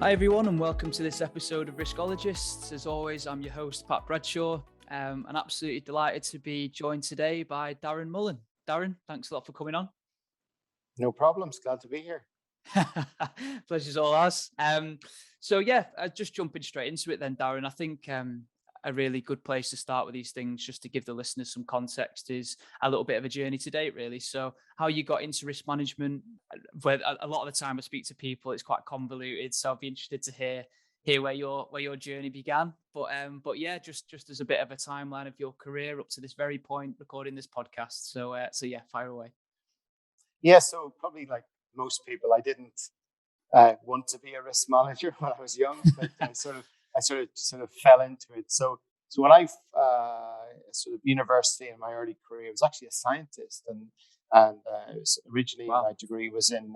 Hi everyone and welcome to this episode of Riskologists. As always, I'm your host, Pat Bradshaw, and absolutely delighted to be joined today by Darren Mullan. Darren, thanks a lot for coming on. No problems. Glad to be here. Pleasure's all ours. Just jumping straight into it then, Darren. I think a really good place to start with these things, just to give the listeners some context, is a little bit of a journey to date, really. So how you got into risk management, where a lot of the time I speak to people, it's quite convoluted. So I'd be interested to hear where your journey began. But yeah, just as a bit of a timeline of your career up to this very point, recording this podcast. So yeah, fire away. Yeah, so probably like most people, I didn't want to be a risk manager when I was young, but I sort of fell into it. So when I sort of university in my early career, I was actually a scientist, and it was originally my degree was in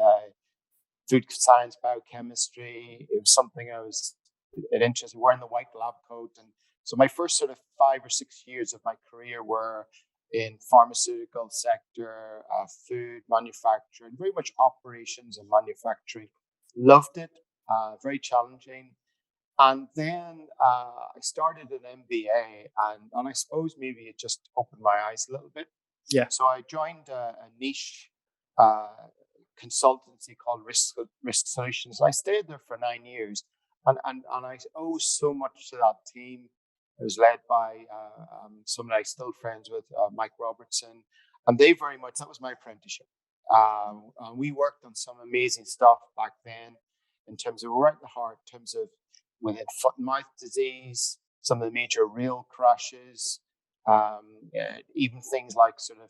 food science, biochemistry. It was something I was interested in, wearing the white lab coat, and so my first sort of 5 or 6 years of my career were in pharmaceutical sector, food manufacturing, very much operations and manufacturing. Loved it, very challenging. And then I started an MBA, and I suppose maybe it just opened my eyes a little bit. Yeah. So I joined a niche consultancy called Risk Solutions. I stayed there for 9 years, and I owe so much to that team. It was led by someone I'm still friends with, Mike Robertson, and they very much, that was my apprenticeship. And we worked on some amazing stuff back then in terms of, we're at the heart, in terms of when had foot and mouth disease, some of the major rail crashes, even things like sort of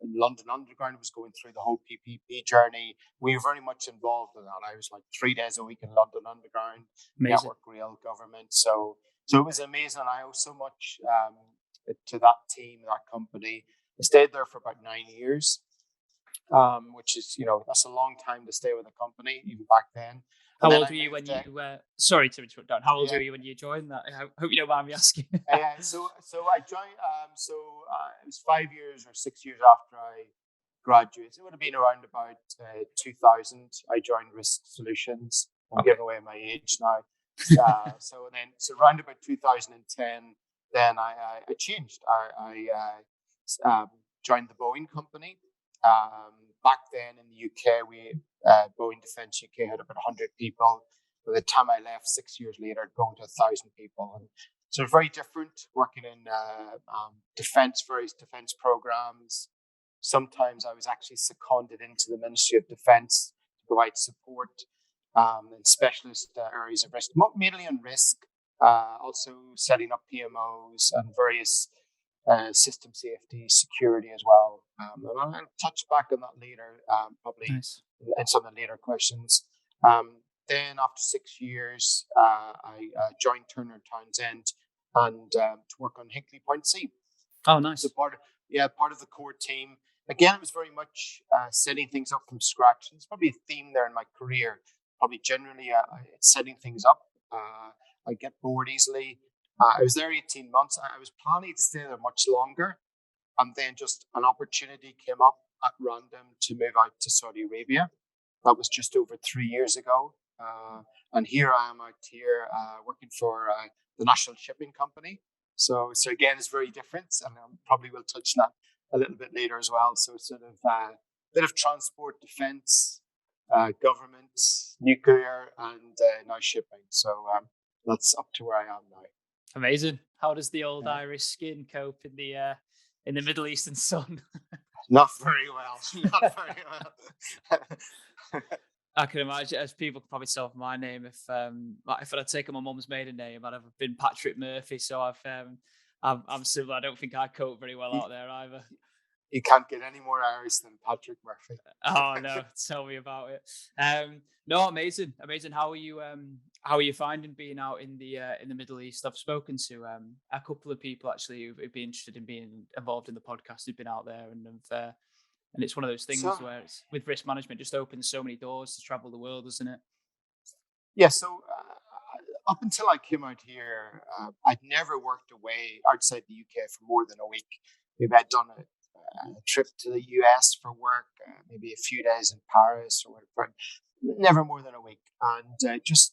London Underground was going through the whole PPP journey. We were very much involved in that. I was like 3 days a week in London Underground, Amazing. Network Rail government. So it was amazing. I owe so much to that team, that company. I stayed there for about 9 years, which is, that's a long time to stay with a company, even back then. How old were you when you? Sorry to interrupt, Don. How old were you when you joined that? I hope you don't mind me asking. So I joined. It was 5 years or 6 years after I graduated. It would have been around about 2000. I joined Risk Solutions. I'm giving away my age now. So around about 2010, then I changed. I joined the Boeing company. Back then in the UK, Boeing Defence UK had about 100 people. By the time I left 6 years later, it grown to 1,000 people. And so very different, working in various defence programs. Sometimes I was actually seconded into the Ministry of Defence to provide support in specialist areas of risk, mainly on risk, also setting up PMOs and various system safety, security as well. And I'll touch back on that later, probably Nice. in some of the later questions. Then after 6 years, I joined Turner & Townsend and to work on Hinkley Point C. Oh, nice. So part of the core team. Again, it was very much setting things up from scratch. There's probably a theme there in my career. Probably generally it's setting things up. I get bored easily. I was there 18 months. I was planning to stay there much longer. And then just an opportunity came up at random to move out to Saudi Arabia. That was just over 3 years ago. And here I am out here working for the National Shipping Company. So again, it's very different. And probably we'll touch that a little bit later as well. So it's sort of a bit of transport, defense, government, nuclear, and now shipping. So that's up to where I am now. Amazing. How does the old Irish skin cope in the Middle Eastern sun? Not very well. Not very well. I can imagine, as people can probably tell from my name, if I'd taken my mum's maiden name, I'd have been Patrick Murphy. So I'm similar. I don't think I cope very well out there either. You can't get any more Irish than Patrick Murphy. Oh no, tell me about it. No, amazing. How are you finding being out in the Middle East? I've spoken to a couple of people actually who'd be interested in being involved in the podcast who've been out there, and it's one of those things where it's, with risk management, just opens so many doors to travel the world, doesn't it? Yeah. So up until I came out here, I'd never worked away outside the UK for more than a week. Maybe I'd done a trip to the US for work, maybe a few days in Paris or whatever. never more than a week. And it's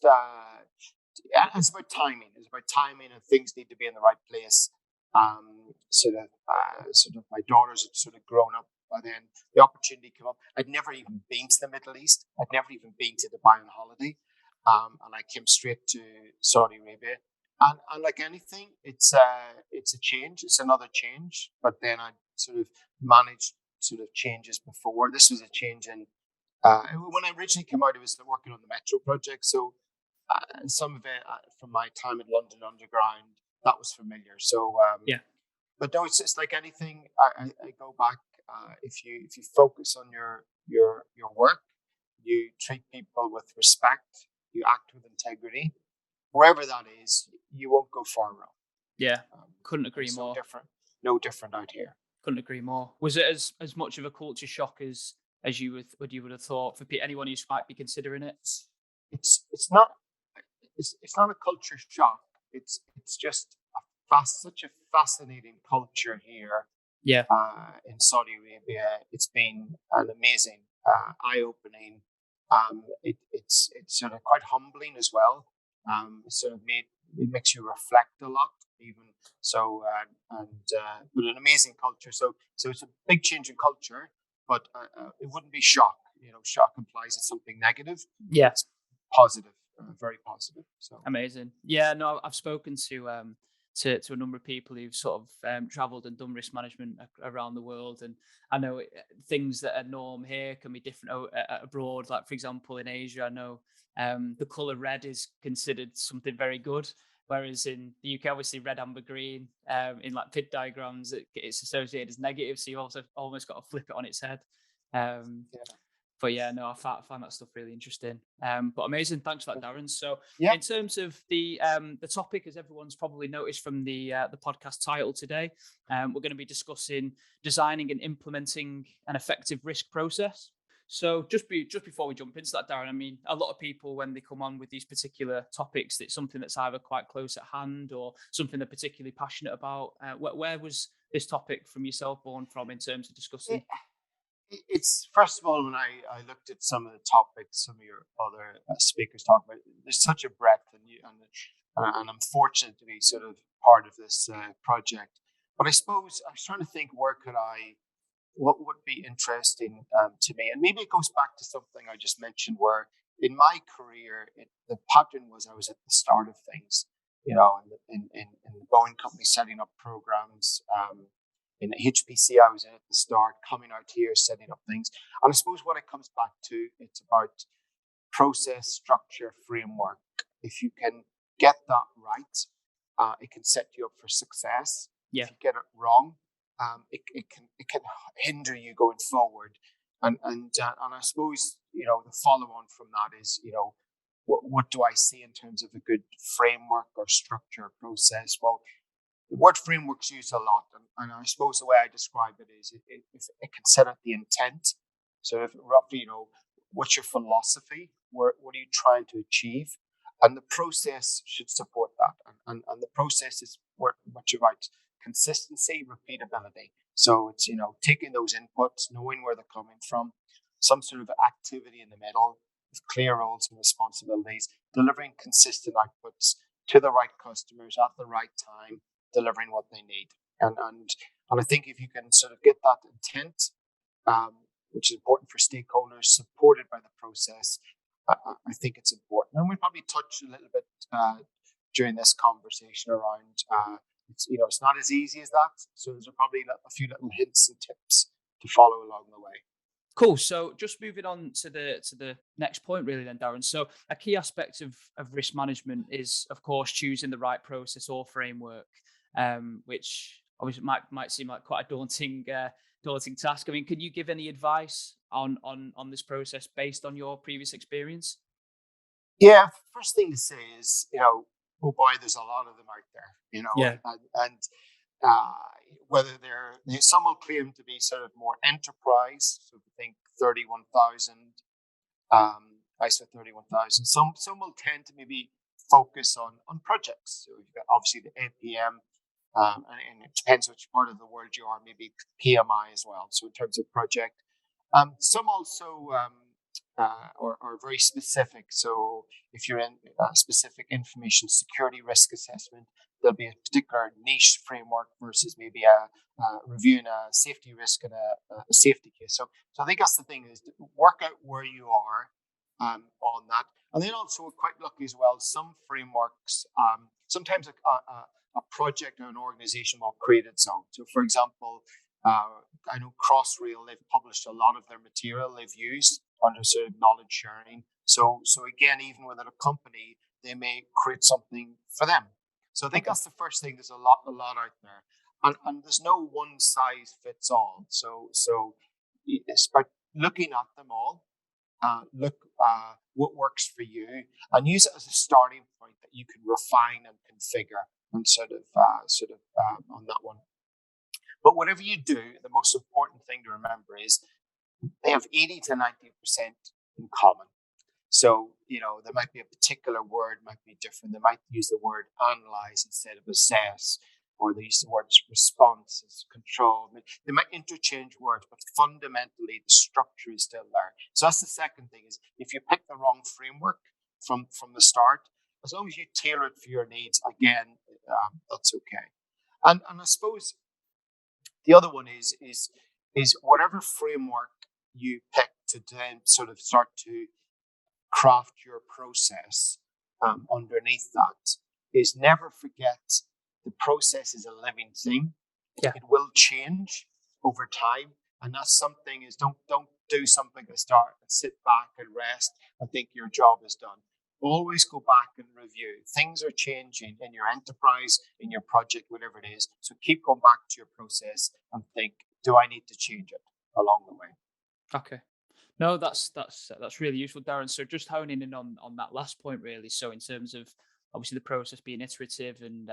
about timing. It's about timing, and things need to be in the right place. Sort of my daughters had sort of grown up by then. The opportunity came up. I'd never even been to the Middle East. I'd never even been to Dubai on holiday. And I came straight to Saudi Arabia. And like anything, it's a change. It's another change. But then I sort of managed sort of changes before. This was a change in when I originally came out. I was working on the metro project, so and some of it from my time at London Underground, that was familiar. So Yeah. but no, it's like anything. I go back. If you focus on your work, you treat people with respect, you act with integrity, wherever that is, you won't go far wrong. Yeah. Couldn't agree It's more. No different out here. Couldn't agree more. Was it as much of a culture shock as you would have thought for anyone who might be considering it? It's not a culture shock. It's just such a fascinating culture here. Yeah. In Saudi Arabia, it's been an amazing, eye-opening. It's sort of quite humbling as well. It makes you reflect a lot, even so, but an amazing culture. So it's a big change in culture, but it wouldn't be shock. Shock implies it's something negative. Yeah, it's positive, very positive. So amazing. Yeah, no, I've spoken to a number of people who've sort of traveled and done risk management around the world, and I know things that are norm here can be different abroad. Like for example, in Asia, I know the color red is considered something very good, whereas in the UK, obviously red, amber, green in like PID diagrams, it's associated as negative. So you also almost got to flip it on its head. yeah. But yeah, no, I find that stuff really interesting. But amazing, thanks for that, Darren. So, Yeah. in terms of the topic, as everyone's probably noticed from the podcast title today, we're going to be discussing designing and implementing an effective risk process. So, just before we jump into that, Darren, I mean, a lot of people when they come on with these particular topics, it's something that's either quite close at hand or something they're particularly passionate about. Where was this topic from yourself born from in terms of discussing? It's first of all, when I looked at some of the topics some of your other speakers talk about, there's such a breadth, and I'm fortunate to be sort of part of this project. But I suppose I was trying to think, what would be interesting to me, and maybe it goes back to something I just mentioned, where in my career the pattern was I was at the start of things, in the Boeing company setting up programs. In HPC, I was in at the start, coming out here, setting up things. And I suppose what it comes back to, it's about process, structure, framework. If you can get that right, it can set you up for success. Yeah. If you get it wrong, it can hinder you going forward. And I suppose, the follow on from that is, what do I see in terms of a good framework or structure process? Well, the word framework's used a lot, and I suppose the way I describe it is it can set up the intent. So if roughly, what's your philosophy? What are you trying to achieve? And the process should support that. And the process is much about consistency, repeatability. So it's, taking those inputs, knowing where they're coming from, some sort of activity in the middle with clear roles and responsibilities, delivering consistent outputs to the right customers at the right time, delivering what they need. And I think if you can sort of get that intent, which is important for stakeholders, supported by the process, I think it's important. And we probably touched a little bit during this conversation around it's not as easy as that. So there's probably a few little hints and tips to follow along the way. Cool. So just moving on to the next point, really, then, Darren. So a key aspect of risk management is, of course, choosing the right process or framework, which obviously might seem like quite a daunting task. I mean, can you give any advice on this process based on your previous experience? Yeah. First thing to say is, oh boy, there's a lot of them out there. Yeah. And whether some will claim to be sort of more enterprise, so think 31,000, ISO 31,000. Some will tend to maybe focus on projects. So you've got obviously the APM, and it depends which part of the world you are. Maybe PMI as well. So in terms of project, some also or very specific. So if you're in a specific information security risk assessment, there'll be a particular niche framework versus maybe reviewing a safety risk and a safety case. So I think that's the thing, is to work out where you are on that. And then also we're quite lucky as well. Some frameworks, sometimes a project or an organization will create its own. So for example, I know Crossrail, they've published a lot of their material they've used under sort of knowledge sharing. So again, even within a company, they may create something for them. So I think that's the first thing. There's a lot out there, and there's no one size fits all. So it's about looking at them all. Look what works for you, and use it as a starting point that you can refine and configure, and sort of on that one. But whatever you do, the most important thing to remember is they have 80 to 90% in common. So, there might be a particular word might be different. They might use the word analyze instead of assess, or they use the words response as control. They might interchange words, but fundamentally the structure is still there. So that's the second thing, is if you pick the wrong framework from the start, as long as you tailor it for your needs, again, that's okay. And I suppose the other one is whatever framework you pick to then sort of start to craft your process underneath that, is never forget the process is a living thing. Yeah. It will change over time. And that's something, is don't do something at the start and sit back and rest and think your job is done. Always go back and review. Things are changing in your enterprise, in your project, whatever it is. So keep going back to your process and think, do I need to change it along the way? Okay. No, that's really useful, Darren. So just honing in on that last point, really. So in terms of obviously the process being iterative and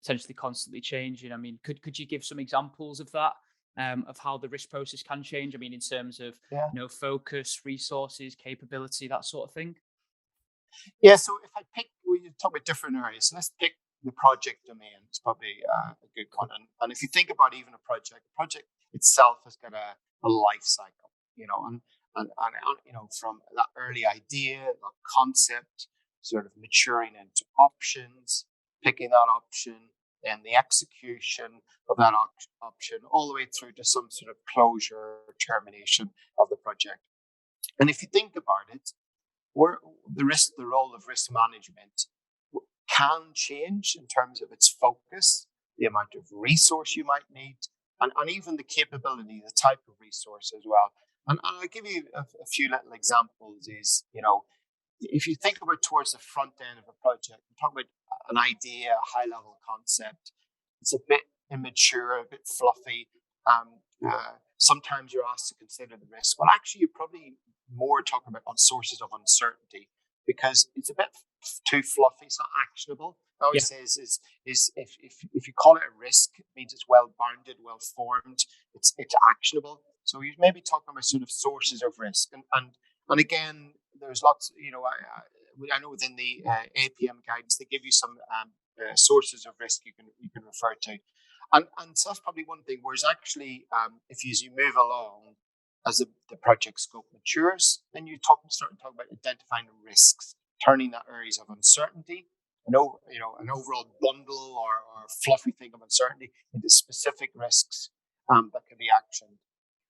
potentially constantly changing, I mean, could you give some examples of that, of how the risk process can change? I mean, in terms of focus, resources, capability, that sort of thing. Yeah. So if I pick, we talk about different areas. So let's pick the project domain. It's probably a good one. And if you think about even a project, the project itself has got a life cycle, and from that early idea, that concept, sort of maturing into options, picking that option, then the execution of that option, all the way through to some sort of closure or termination of the project. And if you think about it, where the role of risk management can change in terms of its focus, the amount of resource you might need, and even the capability, the type of resource as well. And I'll give you a few little examples. Is, if you think about towards the front end of a project, we're talking about an idea, a high level concept. It's a bit immature, a bit fluffy. Sometimes you're asked to consider the risk. Well, actually, you're probably more talking about on sources of uncertainty, because it's a bit too fluffy. It's not actionable. I always say is if you call it a risk, it means it's well bounded, well formed. It's actionable. So you may be talking about sort of sources of risk, and again, there's lots. I know within the APM guidance they give you some sources of risk you can refer to, and so that's probably one thing. Whereas actually, if you move along as the project scope matures, then you start talking about identifying risks, turning that areas of uncertainty, an overall bundle or fluffy thing of uncertainty, into specific risks that can be actioned.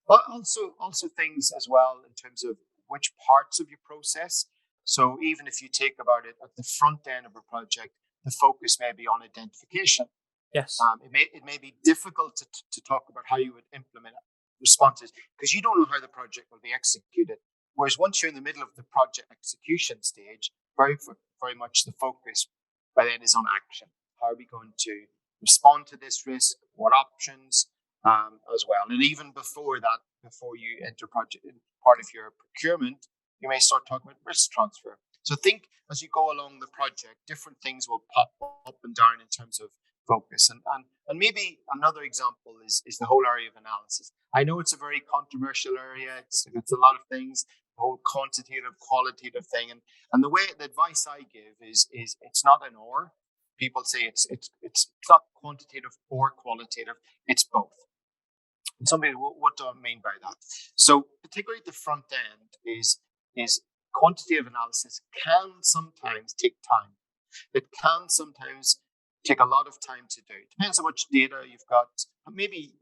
But also things as well in terms of which parts of your process. So even if you take about it at the front end of a project, the focus may be on identification. Yes. It may be difficult to talk about how you would implement responses, because you don't know how the project will be executed. Whereas once you're in the middle of the project execution stage, very much the focus by then is on action. How are we going to respond to this risk? What options as well? And even before that, before you enter project part of your procurement, you may start talking about risk transfer. So think as you go along the project, different things will pop up and down in terms of focus. And maybe another example is the whole area of analysis. I know it's a very controversial area. It's a lot of things, the whole quantitative, qualitative thing. And the advice I give is it's not an or. People say it's not quantitative or qualitative. It's both. And somebody, what do I mean by that? So particularly the front end is is quantitative analysis can sometimes take time. It can sometimes take a lot of time to do. It depends on much data you've got. Maybe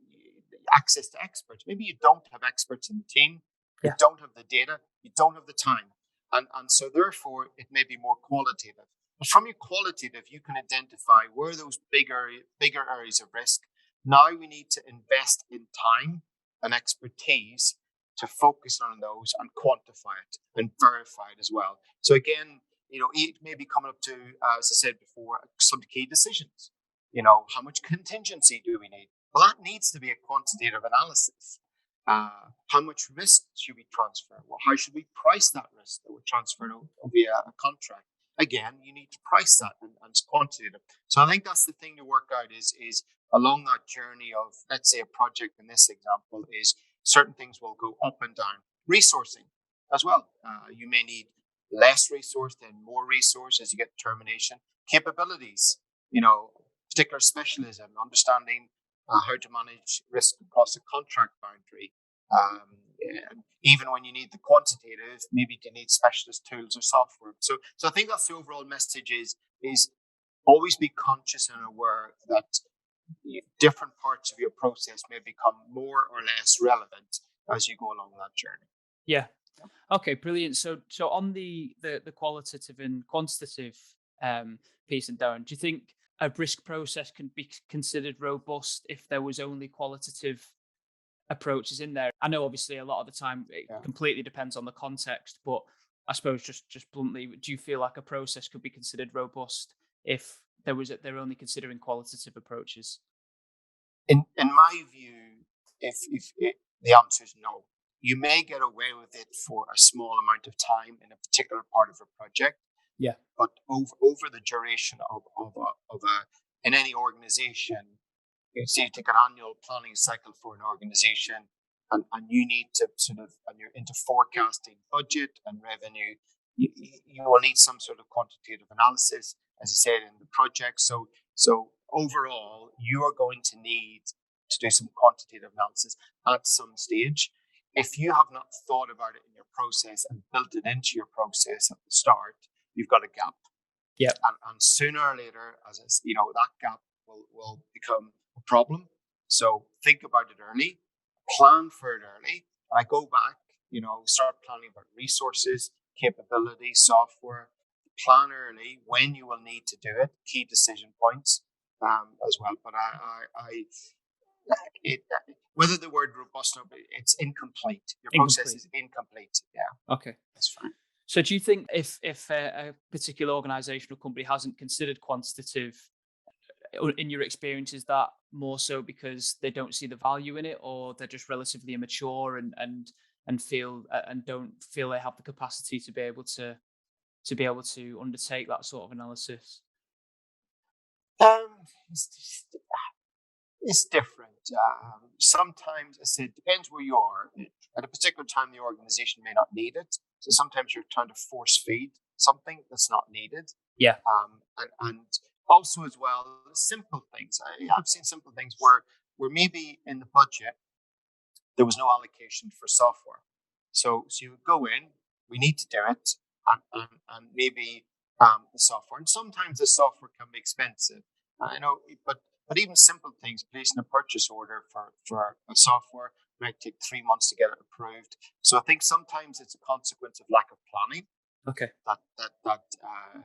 access to experts. Maybe you don't have experts in the team. You don't have the data. You don't have the time. And so therefore, it may be more qualitative. But from your qualitative, you can identify where those bigger areas of risk. Now we need to invest in time and expertise to focus on those and quantify it and verify it as well. So again, it may be coming up to, as I said before, some key decisions. How much contingency do we need? Well, that needs to be a quantitative analysis. How much risk should we transfer? Well, how should we price that risk that we're transferring via a contract? Again, you need to price that, and it's quantitative. So I think that's the thing to work out is along that journey of, let's say, a project in this example is certain things will go up and down. Resourcing as well. You may need less resource, then more resource as you get termination. Capabilities, particular specialism, understanding how to manage risk across a contract boundary. Even when you need the quantitative, maybe you need specialist tools or software. So I think that's the overall message is always be conscious and aware that different parts of your process may become more or less relevant as you go along that journey. Yeah. Okay, brilliant. So on the qualitative and quantitative piece, and Darren, do you think a risk process can be considered robust if there was only qualitative approaches in there? I know obviously a lot of the time it completely depends on the context, but I suppose just bluntly, do you feel like a process could be considered robust if they're only considering qualitative approaches? In my view, if the answer is no. You may get away with it for a small amount of time in a particular part of a project. Yeah. But over the duration of in any organization, say you take an annual planning cycle for an organization, and you need to and you're into forecasting budget and revenue, you will need some sort of quantitative analysis, as I said, in the project. So overall, you are going to need to do some quantitative analysis at some stage. If you have not thought about it in your process and built it into your process at the start, you've got a gap. Yeah. And sooner or later, that gap will become a problem. So think about it early, plan for it early. And I go back, start planning about resources, capability, software. Plan early when you will need to do it, key decision points as well. But whether the word robust or it's incomplete. Your process is incomplete. Yeah. Okay. That's fine. So do you think if a particular organization or company hasn't considered quantitative, in your experience, is that more so because they don't see the value in it, or they're just relatively immature and don't feel they have the capacity to be able to undertake that sort of analysis? It's different. Sometimes, I said, depends where you are. At a particular time, the organization may not need it. So sometimes you're trying to force feed something that's not needed. Yeah. And also as well, simple things. I've seen simple things where maybe in the budget there was no allocation for software. So you would go in, we need to do it, and maybe the software. And sometimes the software can be expensive. But even simple things, placing a purchase order for a software might take 3 months to get it approved. So I think sometimes it's a consequence of lack of planning. Okay. That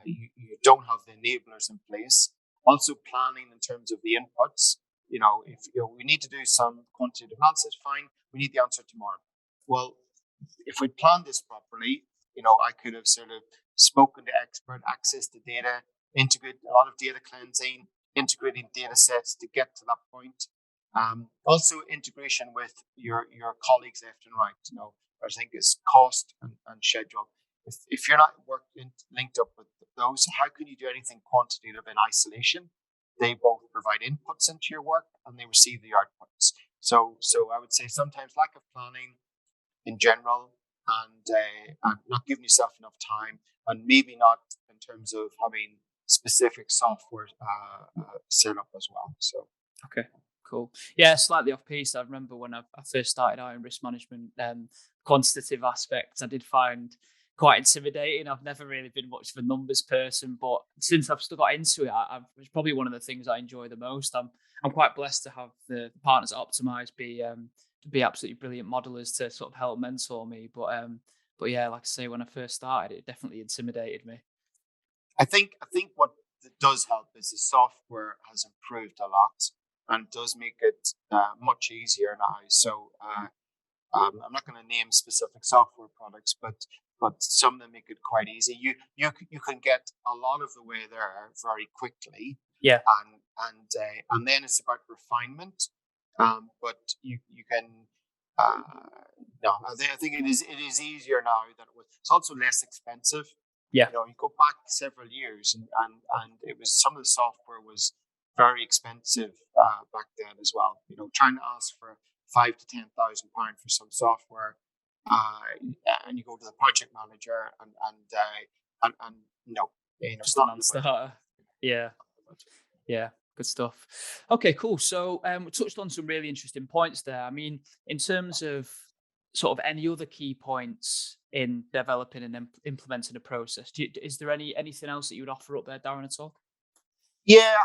you don't have the enablers in place. Also planning in terms of the inputs. If we need to do some quantitative analysis, fine. We need the answer tomorrow. Well, if we planned this properly, I could have sort of spoken to expert, access the data, integrate a lot of data cleansing, integrating data sets to get to that point. Also integration with your colleagues left and right, I think is cost and schedule. If you're not linked up with those, how can you do anything quantitative in isolation? They both provide inputs into your work and they receive the outputs. So I would say sometimes lack of planning in general, and not giving yourself enough time, and maybe not in terms of having specific software set up as well. So okay, cool. Yeah, slightly off piece. I remember when I first started out in risk management, quantitative aspects, I did find quite intimidating. I've never really been much of a numbers person, but since I've still got into it, it's probably one of the things I enjoy the most. I'm quite blessed to have the partners at Optimize be absolutely brilliant modelers to sort of help mentor me. But yeah, like I say, when I first started, it definitely intimidated me. I think what does help is the software has improved a lot and does make it much easier now. So I'm not going to name specific software products, but some of them make it quite easy. You can get a lot of the way there very quickly, Yeah, and then it's about refinement. But you can. No, I think it is easier now than it was. It's also less expensive. yeah, You go back several years, and it was some of the software was very expensive back then as well. Trying to ask for £5,000 to £10,000 for some software, and you go to the project manager, and no, it's just a not in the budget. non-starter. Yeah. Yeah, good stuff. Okay, cool. So we touched on some really interesting points there. I mean, in terms of sort of any other key points in developing and implementing a process, is there anything else that you would offer up there, Darren, at all? Yeah,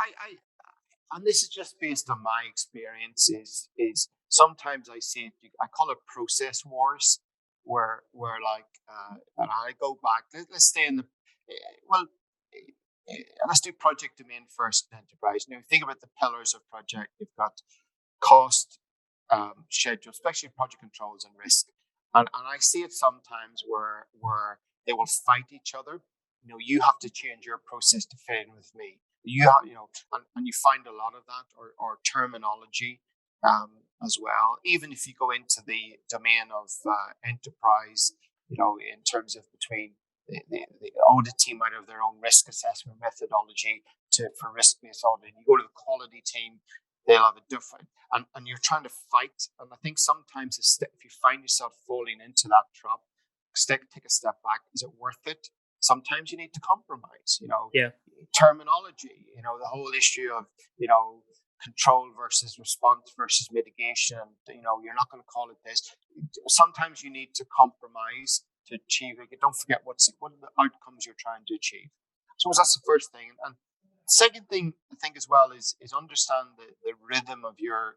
and this is just based on my experience. Is sometimes I see it. I call it process wars, where like, and I go back. Let's stay in the well. Let's do project domain first in enterprise. Think about the pillars of project. You've got cost, schedule, especially project controls and risk. And I see it sometimes where they will fight each other. You have to change your process to fit in with me. And you find a lot of that, or terminology as well. Even if you go into the domain of enterprise, in terms of between the audit team might have their own risk assessment methodology for risk-based audit. You go to the quality team, they'll have a different, and you're trying to fight. And I think sometimes if you find yourself falling into that trap, take a step back. Is it worth it? Sometimes you need to compromise. Yeah, Terminology. The whole issue of control versus response versus mitigation. You're not going to call it this. Sometimes you need to compromise to achieve it. Don't forget what are the outcomes you're trying to achieve. So that's the first thing. And second thing I think as well is understand the rhythm of your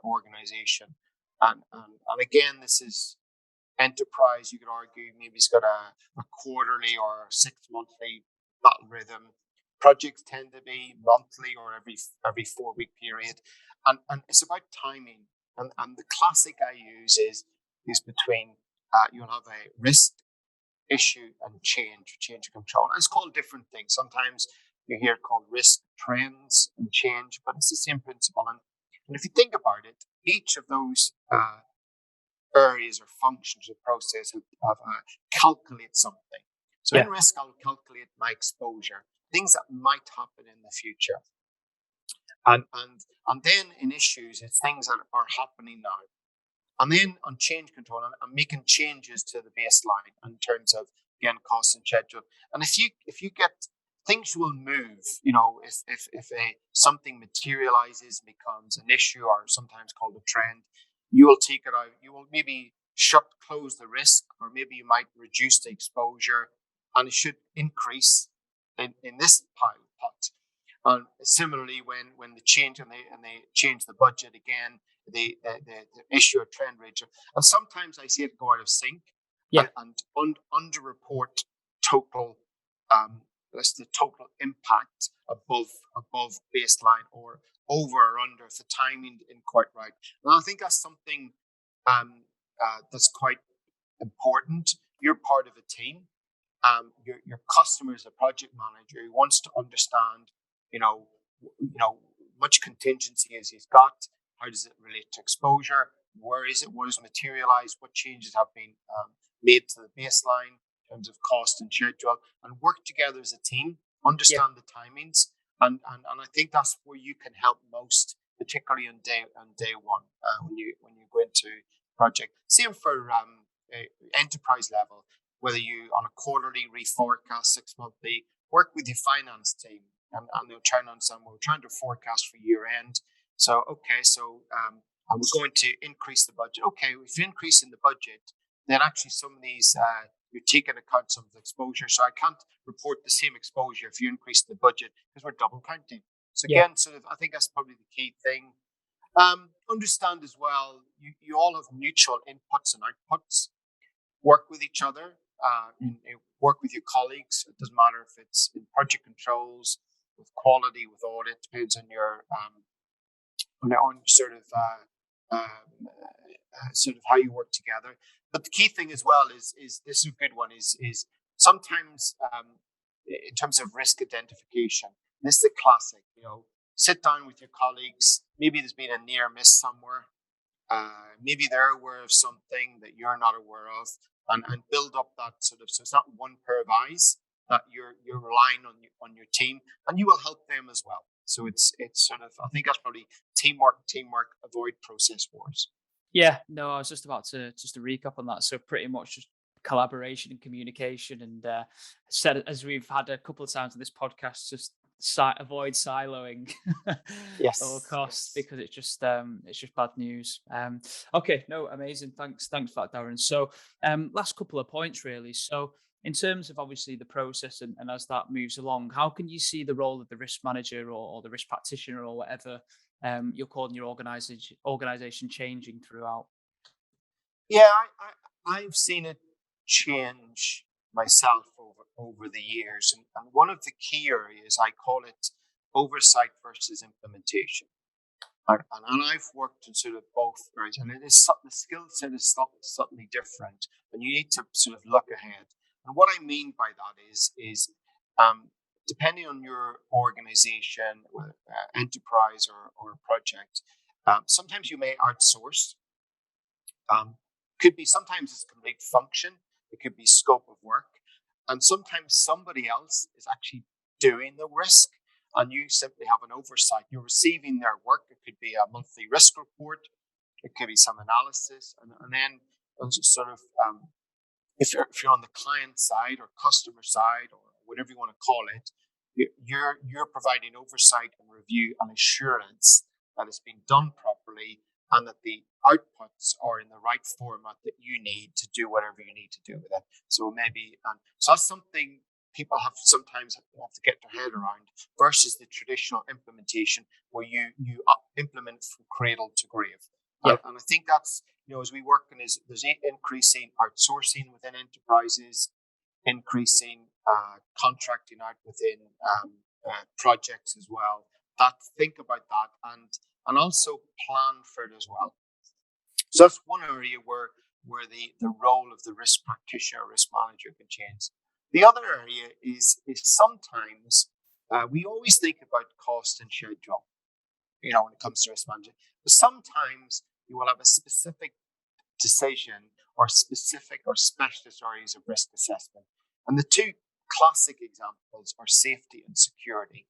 organization. And again, this is enterprise. You could argue maybe it's got a quarterly or 6 monthly rhythm. Projects tend to be monthly or every 4 week period. And it's about timing. And the classic I use is between you'll have a risk, issue, and change control. And it's called different things. Sometimes you hear it called risk, trends, and change, but it's the same principle. And if you think about it, each of those areas or functions of process calculate something. So in risk, I'll calculate my exposure, things that might happen in the future. And then in issues, it's things that are happening now. And then on change control, I'm making changes to the baseline in terms of, again, cost and schedule. And if you get things will move, if something materializes, becomes an issue, or sometimes called a trend, you will take it out. You will maybe close the risk, or maybe you might reduce the exposure, and it should increase in this pot. And similarly, when they change and they change the budget again, the issue a trend range, and sometimes I see it go out of sync, and underreport total. That's the total impact above baseline, or over or under if the timing isn't quite right. And I think that's something that's quite important. You're part of a team. Your customer is a project manager who wants to understand, much contingency as he's got. How does it relate to exposure? Where is it? What is materialized? What changes have been made to the baseline in terms of cost and schedule? And work together as a team, understand the timings, and I think that's where you can help most, particularly on day one when you go into project. Same for enterprise level. Whether you on a quarterly reforecast, 6 monthly, work with your finance team, and they'll try and understand we're trying to forecast for year end. So we're going to increase the budget. Okay, if you're increasing the budget, then actually some of these you take into account some of the exposure. So I can't report the same exposure if you increase the budget because we're double counting. So again, I think that's probably the key thing. Understand as well, you all have mutual inputs and outputs. Work with each other, work with your colleagues. It doesn't matter if it's in project controls, with quality, with audit. Depends on your on sort of how you work together. But the key thing as well is this is a good one. Is sometimes in terms of risk identification, this is a classic. Sit down with your colleagues. Maybe there's been a near miss somewhere. Maybe they're aware of something that you're not aware of, and build up that so it's not one pair of eyes that you're relying on your team, and you will help them as well. So it's sort of, I think that's probably teamwork, avoid process wars. Yeah, no, I was just about to recap on that. So pretty much just collaboration and communication, and said, as we've had a couple of times on this podcast, just avoid siloing at all costs, because it's just bad news. Okay, no, amazing. Thanks for that, Darren. So last couple of points really. So in terms of obviously the process and as that moves along, how can you see the role of the risk manager or the risk practitioner or whatever you're calling your organization changing throughout? Yeah, I've seen it change myself over the years, and one of the key areas, I call it oversight versus implementation. And I've worked in sort of both areas, and the skill set is slightly different, and you need to sort of look ahead. And what I mean by that is depending on your organization, enterprise or project, sometimes you may outsource. Could be sometimes it's complete function. It could be scope of work, and sometimes somebody else is actually doing the risk, and you simply have an oversight. You're receiving their work. It could be a monthly risk report. It could be some analysis, and then sort of if you're on the client side or customer side or whatever you want to call it, you're providing oversight and review and assurance that it's been done properly and that the outputs are in the right format that you need to do whatever you need to do with it. So maybe, so that's something people sometimes have to get their head around versus the traditional implementation where you implement from cradle to grave. Yeah. And I think that's, as we work on there's increasing outsourcing within enterprises, increasing contracting out within projects as well. Think about that and also plan for it as well. So that's one area where the role of the risk practitioner or risk manager can change. The other area is sometimes we always think about cost and schedule, when it comes to risk management. But sometimes you will have a specific decision or specific or specialist areas of risk assessment. And the two classic examples are safety and security.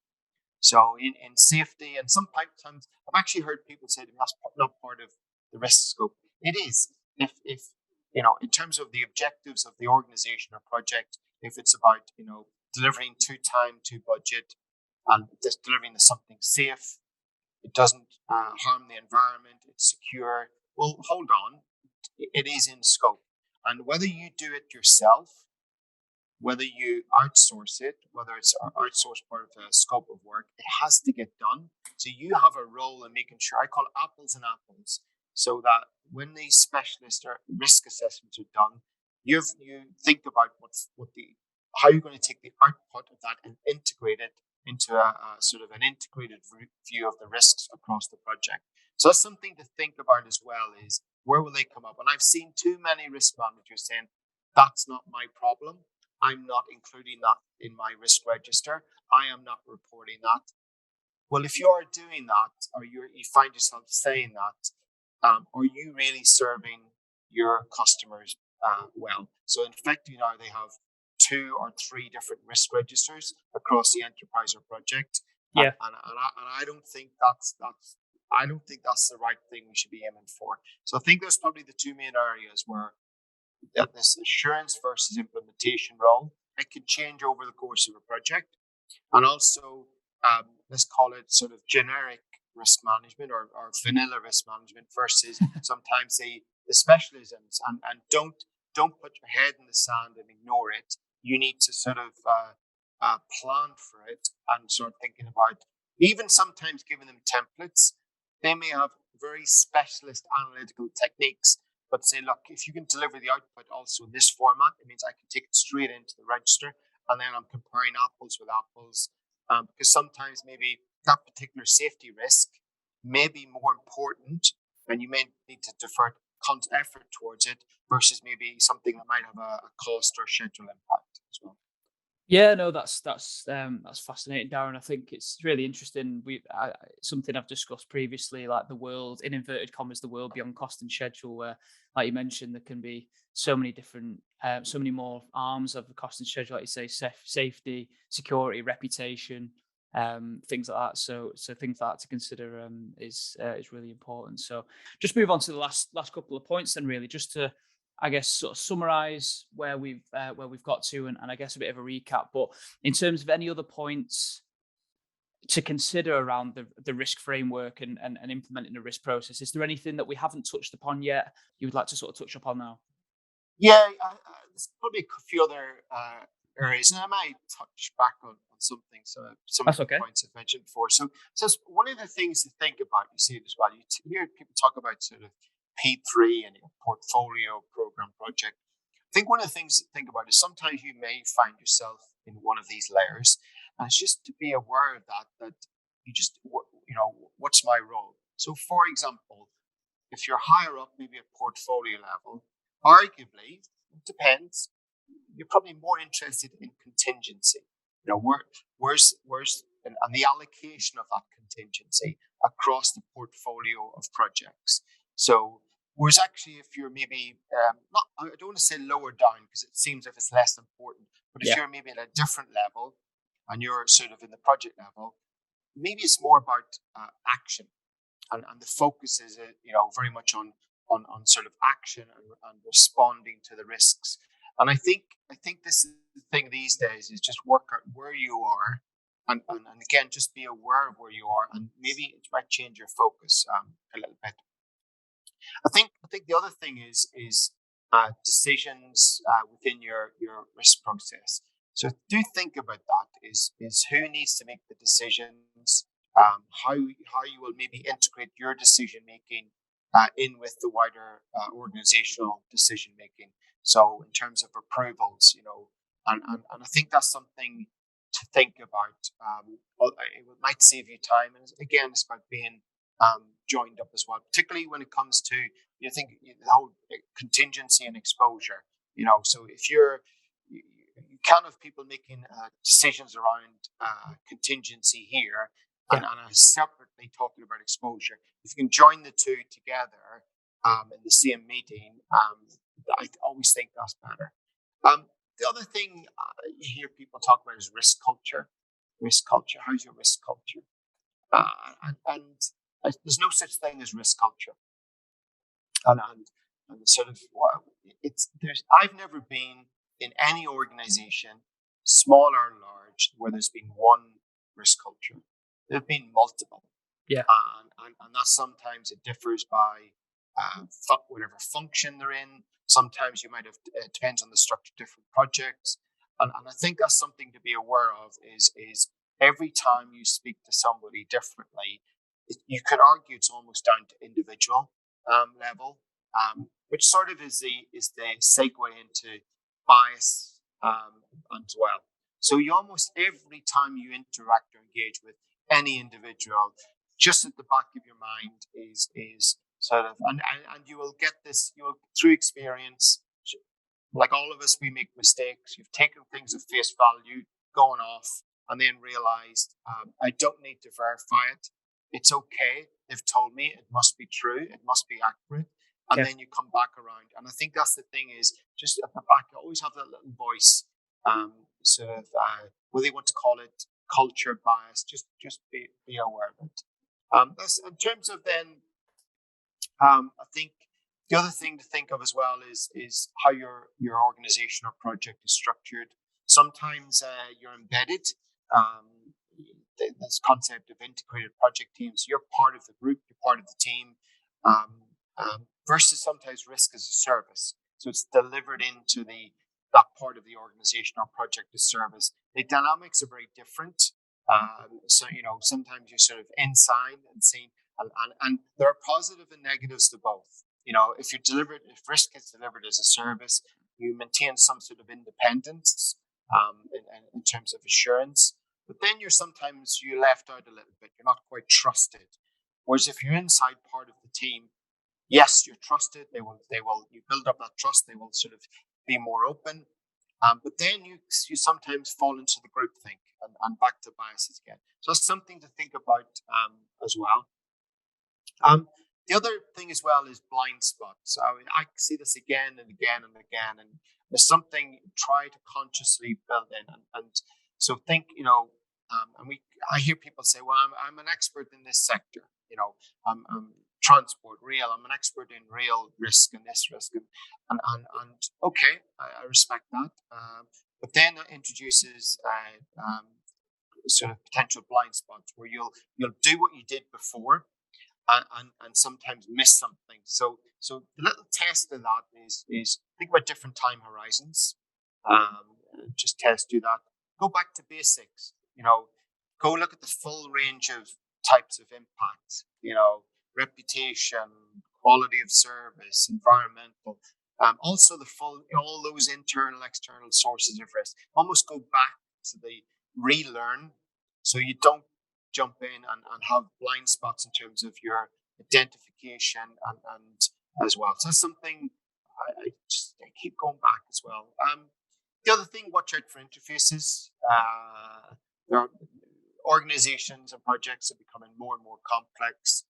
So in safety, and sometimes I've actually heard people say that's not part of the risk scope. It is. If in terms of the objectives of the organization or project, if it's about delivering to time, to budget, and just delivering something safe, it doesn't harm the environment, it's secure. Well, hold on, it is in scope, and whether you do it yourself, whether you outsource it, whether it's an outsourced part of a scope of work, it has to get done. So you have a role in making sure, I call it apples and apples, so that when these specialist or risk assessments are done, you think about how you're going to take the output of that and integrate it into a sort of an integrated view of the risks across the project. So that's something to think about as well, is where will they come up? And I've seen too many risk managers saying, that's not my problem. I'm not including that in my risk register. I am not reporting that. Well, if you are doing that, or you find yourself saying that, are you really serving your customers well? So in fact, they have 2 or 3 different risk registers across the enterprise or project. Yeah. And I don't think that's the right thing we should be aiming for. So I think there's probably the 2 main areas where this assurance versus implementation role, it can change over the course of a project. And also, let's call it sort of generic risk management or vanilla risk management versus sometimes the specialisms. And don't don't put your head in the sand and ignore it. You need to sort of plan for it and start thinking about, even sometimes giving them templates. They may have very specialist analytical techniques, but say, look, if you can deliver the output also in this format, it means I can take it straight into the register, and then I'm comparing apples with apples. Because sometimes maybe that particular safety risk may be more important, and you may need to defer effort towards it versus maybe something that might have a cost or schedule impact as well. Yeah, no, that's fascinating, Darren. I think it's really interesting. Something I've discussed previously, like the world, in inverted commas, the world beyond cost and schedule, where, like you mentioned, there can be so many different, so many more arms of the cost and schedule, like you say, safety, security, reputation, things like that. So things like that to consider is really important. So just move on to the last couple of points, then, really, just to, I guess, sort of summarize where we've got to, and I guess a bit of a recap. But in terms of any other points to consider around the risk framework and implementing the risk process, is there anything that we haven't touched upon yet you would like to sort of touch upon now? Yeah, there's probably a few other areas, and I might touch back on something. So some That's of the okay. points I've mentioned before. So one of the things to think about, you see it as well. You hear people talk about sort of P3 and your portfolio program project. I think one of the things to think about is sometimes you may find yourself in one of these layers, and it's just to be aware of that you just, what's my role? So, for example, if you're higher up, maybe at portfolio level, arguably, it depends, you're probably more interested in contingency. Where's and the allocation of that contingency across the portfolio of projects. So, whereas actually, if you're maybe not, I don't want to say lower down because it seems if it's less important, but if you're maybe at a different level and you're sort of in the project level, maybe it's more about action, and the focus is very much on sort of action and responding to the risks. And I think this is the thing these days, is just work out where you are, and again, just be aware of where you are, and maybe it might change your focus a little bit. I think the other thing is decisions within your risk process. So do think about that. Is who needs to make the decisions? How you will maybe integrate your decision making in with the wider organizational decision making. So in terms of approvals, and I think that's something to think about. It might save you time, and again, it's about being joined up as well, particularly when it comes to the whole contingency and exposure. So if you can't have people making decisions around contingency here and separately talking about exposure. If you can join the two together in the same meeting, I always think that's better. The other thing you hear people talk about is risk culture. Risk culture. How's your risk culture? And there's no such thing as risk culture. And sort of, I've never been in any organization, small or large, where there's been one risk culture. There have been multiple. Yeah. And that sometimes it differs by whatever function they're in. Sometimes you might have, it depends on the structure of different projects. And I think that's something to be aware of is every time you speak to somebody differently, you could argue it's almost down to individual level, which sort of is the segue into bias as well. So you almost, every time you interact or engage with any individual, just at the back of your mind is sort of, and you will get this, through experience, like all of us, we make mistakes. You've taken things at face value, gone off, and then realized, I don't need to verify it. It's okay. They've told me it must be true. It must be accurate. And then you come back around. And I think that's the thing, is just at the back, you always have that little voice, sort of, whether you want to call it culture bias, just be aware of it. That's, in terms of then, I think the other thing to think of as well is how your organization or project is structured. Sometimes you're embedded. This concept of integrated project teams, you're part of the group, you're part of the team, versus sometimes risk as a service. So it's delivered into that part of the organization or project or service. The dynamics are very different. So, sometimes you're sort of inside and seen, and there are positive and negatives to both. If risk is delivered as a service, you maintain some sort of independence in terms of assurance. But then you're left out a little bit. You're not quite trusted. Whereas if you're inside part of the team, yes, you're trusted. You build up that trust. They will sort of be more open. But then you sometimes fall into the groupthink and back to biases again. So it's something to think about as well. The other thing as well is blind spots. I see this again and again and again, and there's something try to consciously build in, and so think, I hear people say, well, I'm an expert in this sector, I'm transport, rail, I'm an expert in rail risk and this risk, and okay, I respect that, but then it introduces sort of potential blind spots where you'll do what you did before, and sometimes miss something. So the little test of that is think about different time horizons. Just do that. Go back to basics. Go look at the full range of types of impacts. Reputation, quality of service, environmental. Also all those internal, external sources of risk. Almost go back to the relearn, so you don't jump in and have blind spots in terms of your identification and as well. So that's something I keep going back as well. The other thing, watch out for interfaces. There are organizations and projects are becoming more and more complex.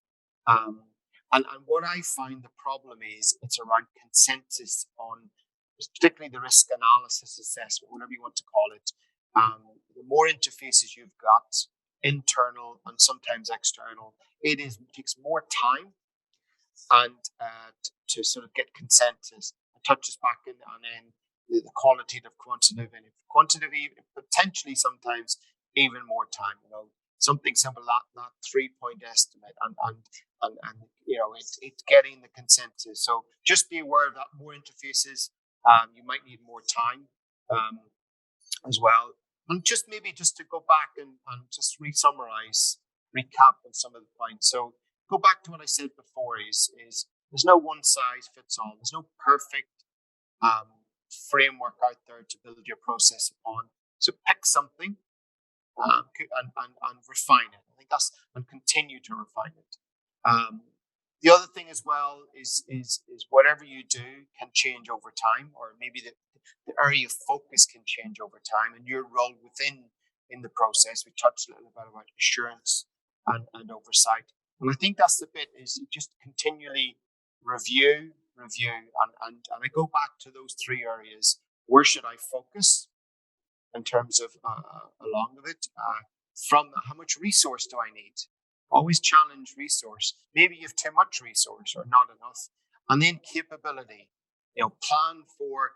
And what I find the problem is it's around consensus on particularly the risk analysis assessment, whatever you want to call it. The more interfaces you've got, internal and sometimes external, it takes more time and to sort of get consensus. It touches back on the qualitative, quantitative, and quantitative, potentially sometimes even more time. Something simple, that 3-point estimate, and it's getting the consensus. So just be aware of that. More interfaces, you might need more time as well. And just to go back and just recap on some of the points. So go back to what I said before is there's no one size fits all. There's no perfect framework out there to build your process upon. So pick something and refine it. I think and continue to refine it. The other thing as well is whatever you do can change over time, or maybe the area of focus can change over time, and your role in the process. We touched a little bit about assurance and oversight, and I think that's the bit is you just continually review, and I go back to those three areas. Where should I focus in terms of along with it? From how much resource do I need? Always challenge resource. Maybe you have too much resource or not enough. And then capability. Plan for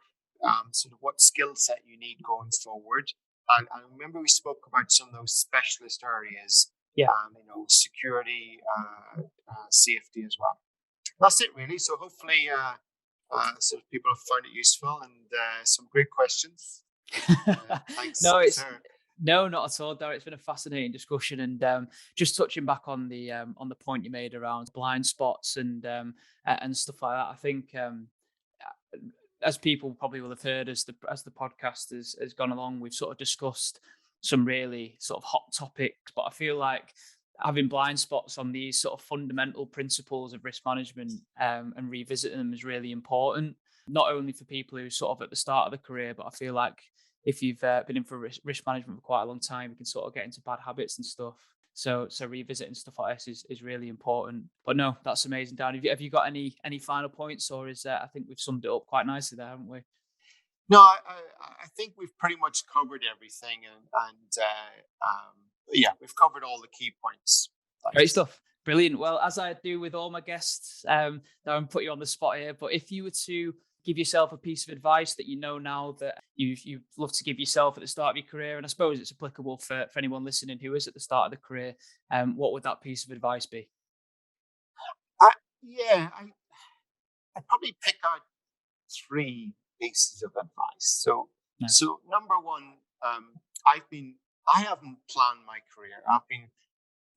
sort of what skill set you need going forward. And remember we spoke about some of those specialist areas. Yeah. Security, safety as well. That's it really. So hopefully sort of people have found it useful and some great questions. Thanks. No, not at all, Darren. It's been a fascinating discussion, and just touching back on the point you made around blind spots and stuff like that. I think as people probably will have heard as the podcast has gone along, we've sort of discussed some really sort of hot topics, but I feel like having blind spots on these sort of fundamental principles of risk management and revisiting them is really important, not only for people who are sort of at the start of the career, but I feel like if you've been in for risk management for quite a long time, you can sort of get into bad habits and stuff. So revisiting stuff like this is really important. But no, that's amazing, Dan. Have you got any final points, or is I think we've summed it up quite nicely there, haven't we? No, I think we've pretty much covered everything, and yeah, we've covered all the key points. Thanks. Great stuff. Brilliant. Well, as I do with all my guests, I'm put you on the spot here, but if you were to give yourself a piece of advice that you know now that you'd love to give yourself at the start of your career, and I suppose it's applicable for anyone listening who is at the start of the career, what would that piece of advice be? I'd probably pick out 3 pieces of advice. So, Nice. so number one, I haven't planned my career. I've been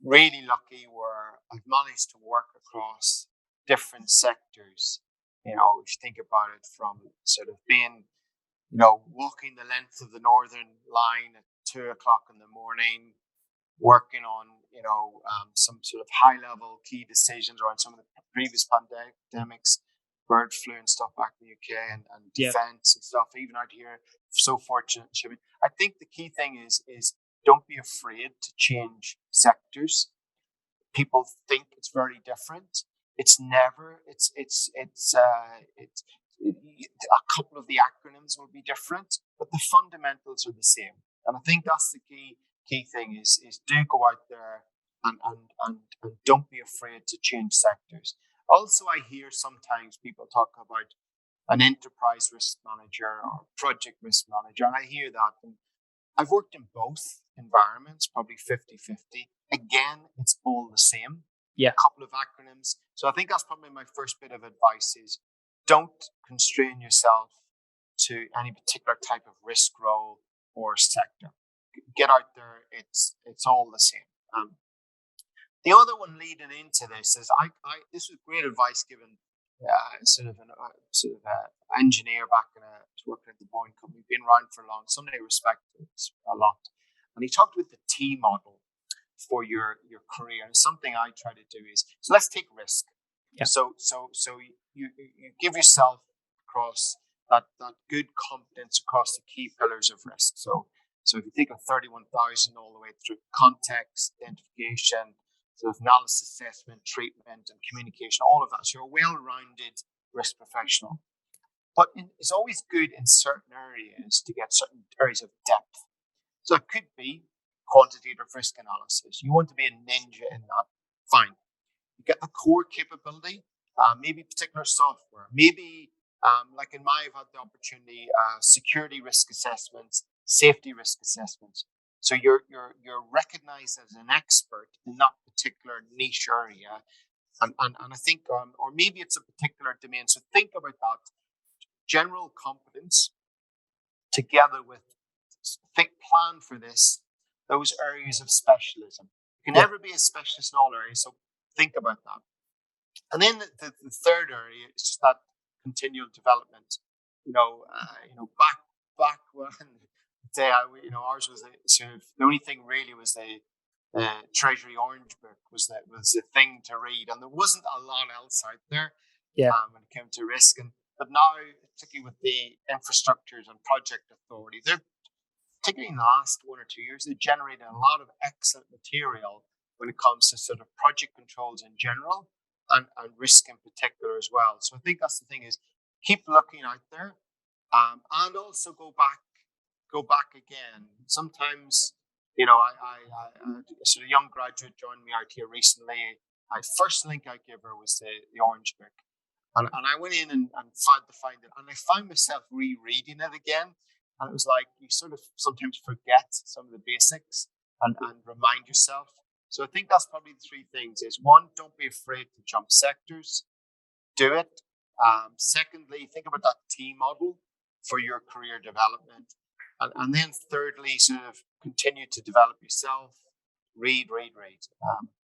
really lucky where I've managed to work across different sectors. If you think about it, from sort of being, walking the length of the Northern Line at 2:00 in the morning, working on, some sort of high-level key decisions around some of the previous pandemics, bird flu and stuff back in the UK, and defence and stuff, even out here. So fortunate. I think the key thing is don't be afraid to change sectors. People think it's very different. It's never. It's a couple of the acronyms will be different, but the fundamentals are the same. And I think that's the key thing is do go out there and don't be afraid to change sectors. Also, I hear sometimes people talk about an enterprise risk manager or project risk manager, and I hear that. And I've worked in both environments, probably 50-50. Again, it's all the same. Yeah. A couple of acronyms. So I think that's probably my first bit of advice is don't constrain yourself to any particular type of risk role or sector. Get out there. It's all the same. The other one leading into this is this was great advice given sort of an engineer back was working at the Boeing company, been around for long. Somebody I respect a lot, and he talked about the T model for your career. And something I try to do is, so let's take risk. Yeah. So you give yourself across that good competence across the key pillars of risk. So if you think of 31,000 all the way through context, identification, sort of analysis, assessment, treatment, and communication, all of that. So you're a well-rounded risk professional. But it's always good in certain areas to get certain areas of depth. So it could be quantitative risk analysis. You want to be a ninja in that. Fine. You get a core capability, maybe particular software, maybe like in I've had the opportunity, security risk assessments, safety risk assessments. So you're recognized as an expert in that particular niche area, and I think, or maybe it's a particular domain. So think about that general competence together with plan for those areas of specialism. You can never be a specialist in all areas, so think about that. And then the third area is just that continual development. Back when ours was the only thing really was the Treasury Orange Book was the thing to read, and there wasn't a lot else out there. When it came to risk, but now, particularly with the infrastructures and project authority, they're particularly in the last 1 or 2 years, they've generated a lot of excellent material when it comes to sort of project controls in general and risk in particular as well. So I think that's the thing is keep looking out there, and also go back again. Sometimes, I sort of young graduate joined me out here recently. My first link I gave her was the Orange Book. And I went in and tried to find it. And I found myself rereading it again. And it was like you sort of sometimes forget some of the basics and remind yourself. So I think that's probably the 3 things is, 1, don't be afraid to jump sectors. Do it. Secondly, think about that T model for your career development. And then thirdly, sort of continue to develop yourself. Read.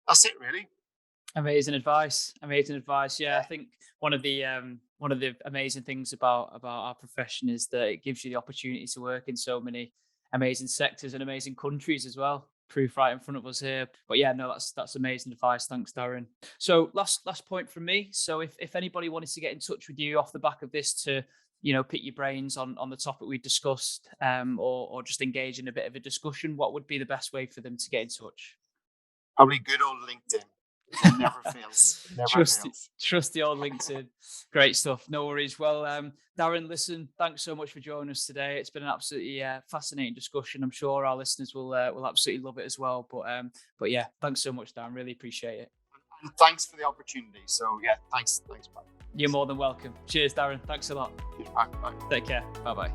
That's it, really. Amazing advice. Yeah, I think one of the amazing things about our profession is that it gives you the opportunity to work in so many amazing sectors and amazing countries as well. Proof right in front of us here. But yeah, no, that's amazing advice. Thanks, Darren. So last point from me. So if anybody wanted to get in touch with you off the back of this to pick your brains on the topic we discussed, or just engage in a bit of a discussion, what would be the best way for them to get in touch? Probably good old LinkedIn. It never fails. Trusty old LinkedIn. Great stuff. No worries. Well, Darren, listen, thanks so much for joining us today. It's been an absolutely fascinating discussion. I'm sure our listeners will absolutely love it as well. But yeah, thanks so much, Darren. Really appreciate it. And thanks for the opportunity. So yeah, thanks, Brad. You're more than welcome. Cheers, Darren. Thanks a lot. Bye. Take care. Bye-bye.